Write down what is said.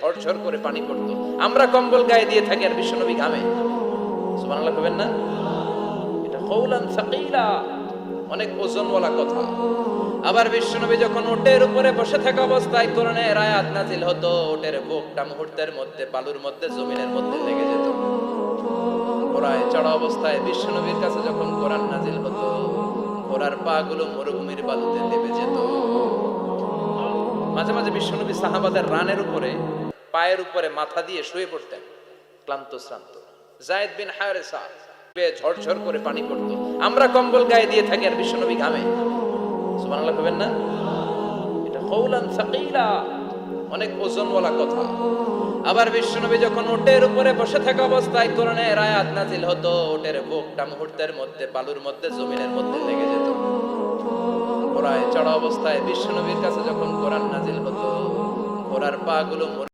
ঝরঝর করে পানি পড়তো। আমরা কম্বল গায়ে দিয়ে থাকি আর বিশ্বনবী ঘামে। সুবহানাল্লাহ কইবেন না? এটা কওলান সাকিলা, অনেক ওজনওয়ালা কথা। আবার বিশ্বনবী যখন উটের উপরে বসে থাকা অবস্থায় কোরআনের আয়াত নাজিল হতো, উটের বুকটা মুহূর্তের মধ্যে বালুর মধ্যে জমিনের মধ্যে লেগে যেত। ঘোড়ায় চড়া অবস্থায় বিশ্বনবীর কাছে যখন কোরআন নাজিল হতো, ঘোড়ার পা গুলো মরুভূমির বালুতে লেবে যেত। মাঝে মাঝে বিশ্বনবী সাহাবাদের রানের উপরে, পায়ের উপরে মাথা দিয়ে শুয়ে পড়তেন, ক্লান্ত শ্রান্ত। যায়েদ বিন হারেসা বেয়ে ঝরঝর করে পানি পড়তো। আমরা কম্বল গায়ে দিয়ে থাকি আর বিশ্বনবী ঘামে। সুবহানাল্লাহ কইবেন না? এটা কওলান সাকিলা, অনেক ওজনওয়ালা কথা। আবার বিশ্বনবী যখন উটের উপরে বসে থাকা অবস্থায় কোরআনের আয়াত নাজিল হতো, উটের বুকটা মুহূর্তের মধ্যে বালুর মধ্যে জমিনের মধ্যে লেগে যেত। ঘোড়ায় চড়া অবস্থায় বিশ্বনবীর কাছে যখন কোরআন নাজিল হতো, ঘোড়ার পা গুলো